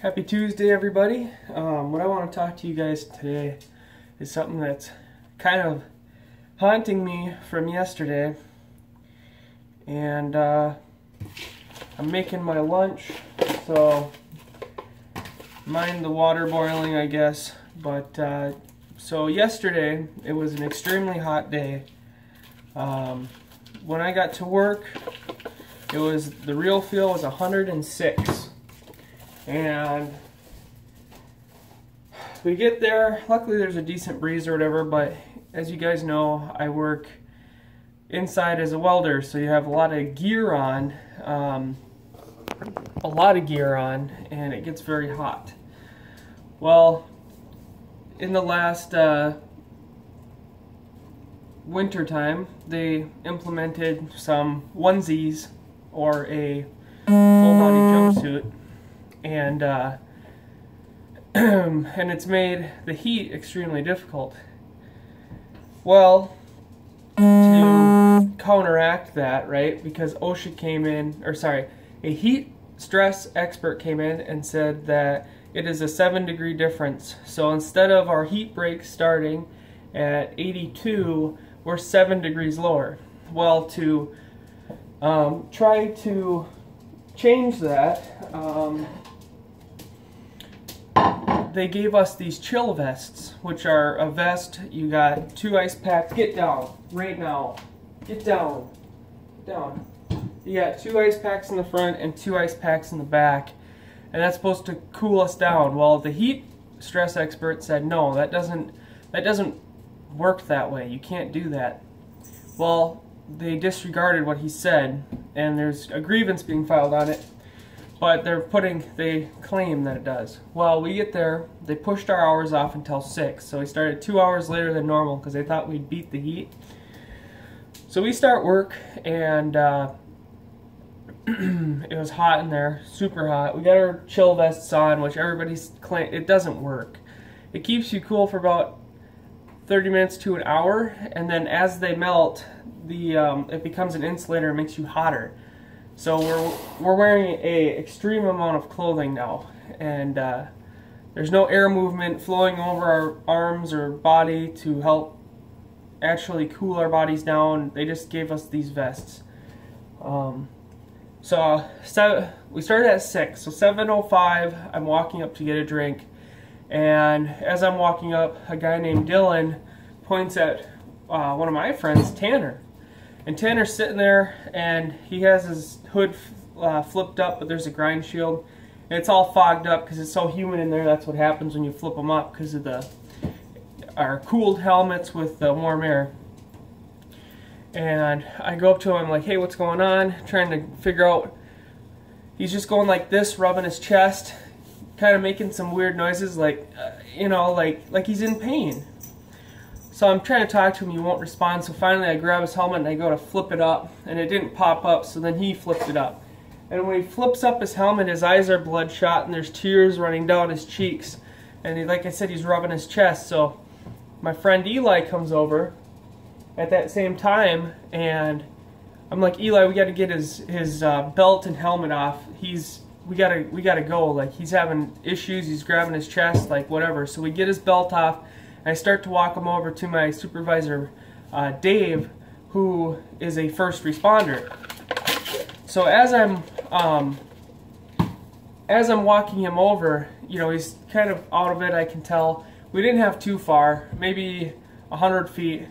Happy Tuesday, everybody. What I want to talk to you guys today is something that's kind of haunting me from yesterday. And I'm making my lunch, so mind the water boiling, I guess. But so yesterday, it was an extremely hot day. When I got to work, the real feel was 106. And we get there, luckily there's a decent breeze or whatever, but as you guys know, I work inside as a welder, so you have a lot of gear on, and it gets very hot. Well, in the last winter time, they implemented some onesies or a full body jumpsuit. And and it's made the heat extremely difficult. Well, to counteract that, right, because OSHA came in, or sorry, a heat stress expert came in and said that it is a 7-degree difference. So instead of our heat break starting at 82, we're 7 degrees lower. Well, to try to change that, they gave us these chill vests, which are a vest. You got 2 ice packs. Get down right now. Get down. Down. You got 2 ice packs in the front and 2 ice packs in the back, and that's supposed to cool us down. Well, the heat stress expert said no, that doesn't work that way. You can't do that. Well, they disregarded what he said, and there's a grievance being filed on it. But they claim that it does. Well, we get there, they pushed our hours off until 6, so we started 2 hours later than normal because they thought we'd beat the heat. So we start work, and it was hot in there, super hot. We got our chill vests on, which everybody's claiming it doesn't work. It keeps you cool for about 30 minutes to an hour, and then as they melt, it becomes an insulator and makes you hotter. So we're wearing a extreme amount of clothing now, and there's no air movement flowing over our arms or body to help actually cool our bodies down. They just gave us these vests. So we started at 6, so 7:05 I'm walking up to get a drink, and as I'm walking up, a guy named Dylan points at one of my friends, Tanner. And Tanner's sitting there, and he has his hood flipped up, but there's a grind shield. And it's all fogged up because it's so humid in there. That's what happens when you flip them up because of our cooled helmets with the warm air. And I go up to him, I'm like, hey, what's going on? Trying to figure out. He's just going like this, rubbing his chest, kind of making some weird noises, like, like he's in pain. So I'm trying to talk to him, he won't respond, so finally I grab his helmet and I go to flip it up, and it didn't pop up, so then he flipped it up. And when he flips up his helmet, his eyes are bloodshot and there's tears running down his cheeks. And like I said, he's rubbing his chest, so my friend Eli comes over at that same time, and I'm like, Eli, we gotta get his belt and helmet off. We gotta go, like he's having issues, he's grabbing his chest, like whatever. So we get his belt off, I start to walk him over to my supervisor, Dave, who is a first responder. So as I'm walking him over, he's kind of out of it, I can tell. We didn't have too far, maybe 100 feet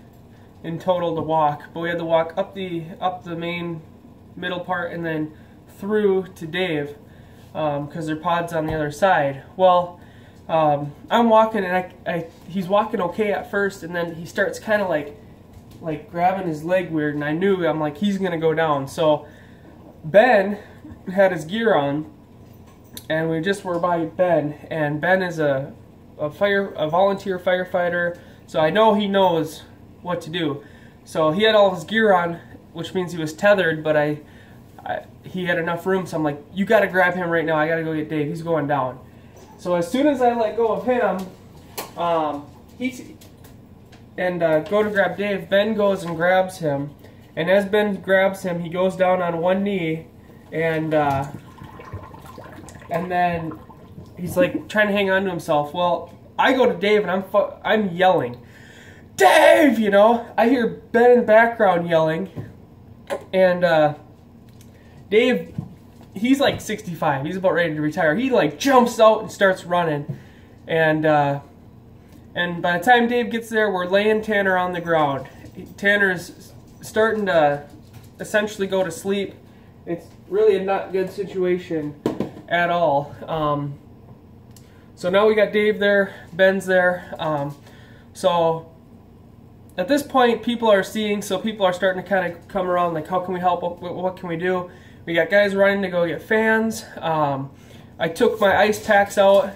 in total to walk, but we had to walk up the main middle part and then through to Dave, because their pod's on the other side. Well, I'm walking, and he's walking okay at first, and then he starts kind of like grabbing his leg weird, and I'm like, he's gonna go down. So Ben had his gear on, and we just were by Ben, and Ben is a volunteer firefighter, so I know he knows what to do. So he had all his gear on, which means he was tethered, but he had enough room, so I'm like, you gotta grab him right now, I gotta go get Dave, he's going down. So as soon as I let go of him, go to grab Dave, Ben goes and grabs him, and as Ben grabs him, he goes down on one knee, and then he's like trying to hang on to himself. Well, I go to Dave and I'm yelling, Dave, you know. I hear Ben in the background yelling, and Dave, he's like 65. He's about ready to retire. He like jumps out and starts running, and by the time Dave gets there, we're laying Tanner on the ground. Tanner's starting to essentially go to sleep. It's really a not good situation at all. So now we got Dave there, Ben's there. So at this point, people are seeing, so people are starting to kind of come around, like, how can we help? What can we do? We got guys running to go get fans. I took my ice packs out.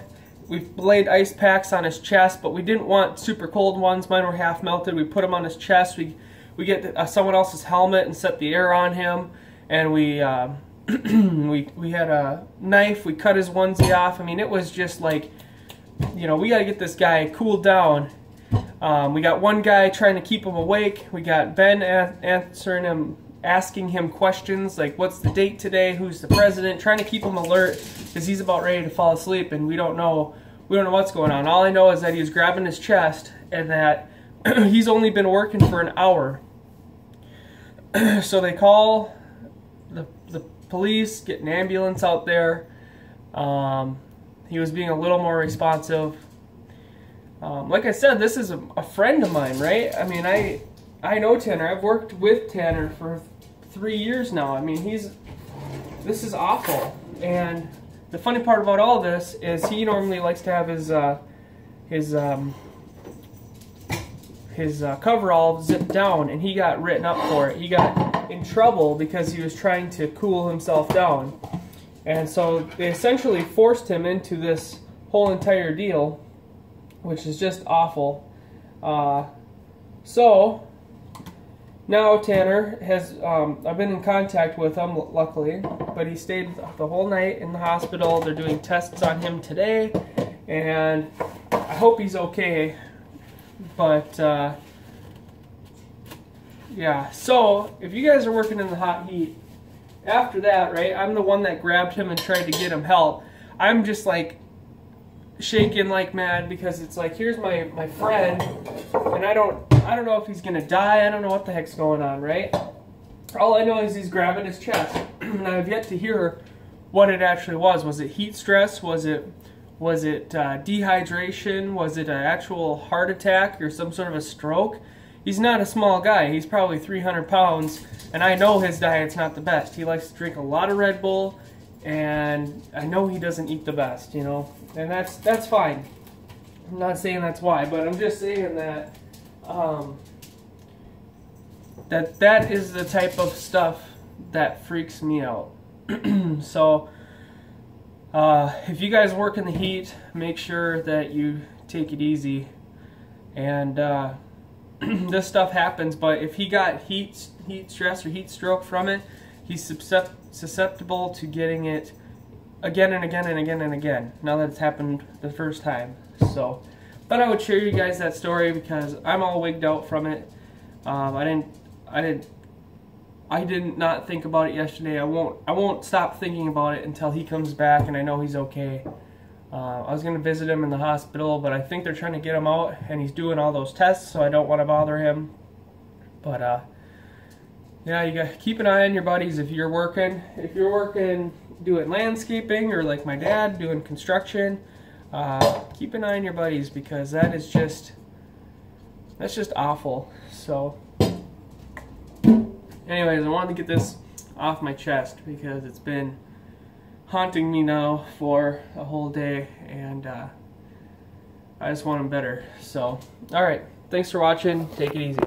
We've laid ice packs on his chest, but we didn't want super cold ones. Mine were half melted. We put them on his chest. We get someone else's helmet and set the air on him, and we we had a knife. We cut his onesie off. I mean, it was just like, you know, we got to get this guy cooled down. We got one guy trying to keep him awake. We got Ben answering him, asking him questions like, what's the date today? Who's the president? Trying to keep him alert because he's about ready to fall asleep, and we don't know what's going on. All I know is that he was grabbing his chest and that he's only been working for an hour. So they call the police, get an ambulance out there. He was being a little more responsive. Like I said, this is a friend of mine, right? I mean, I know Tanner. I've worked with Tanner for 3 years now. I mean, this is awful. And the funny part about all this is he normally likes to have his coverall zipped down, and he got written up for it. He got in trouble because he was trying to cool himself down. And so they essentially forced him into this whole entire deal, which is just awful. So now Tanner has, I've been in contact with him, luckily, but he stayed the whole night in the hospital. They're doing tests on him today, and I hope he's okay. But yeah, so if you guys are working in the hot heat, after that, right, I'm the one that grabbed him and tried to get him help. I'm just like shaking like mad because it's like, here's my friend, and I don't know if he's gonna die. I don't know what the heck's going on, right? All I know is he's grabbing his chest, and I've yet to hear what it actually was. Was it heat stress? Was it dehydration? Was it an actual heart attack or some sort of a stroke? He's not a small guy. He's probably 300 pounds, and I know his diet's not the best. He likes to drink a lot of Red Bull, and I know he doesn't eat the best, you know, and that's fine. I'm not saying that's why, but I'm just saying that that is the type of stuff that freaks me out. So if you guys work in the heat, make sure that you take it easy. And this stuff happens, but if he got heat stress or heat stroke from it, he's susceptible to getting it again and again and again and again, now that it's happened the first time. So thought I would share you guys that story because I'm all wigged out from it. I did not think about it yesterday. I won't stop thinking about it until he comes back and I know he's okay. I was gonna visit him in the hospital, but I think they're trying to get him out, and he's doing all those tests, so I don't want to bother him. But yeah, you gotta keep an eye on your buddies if you're working. If you're working doing landscaping, or like my dad doing construction, keep an eye on your buddies, because that's just awful. So anyways, I wanted to get this off my chest because it's been haunting me now for a whole day, and I just want him better. So alright, thanks for watching. Take it easy.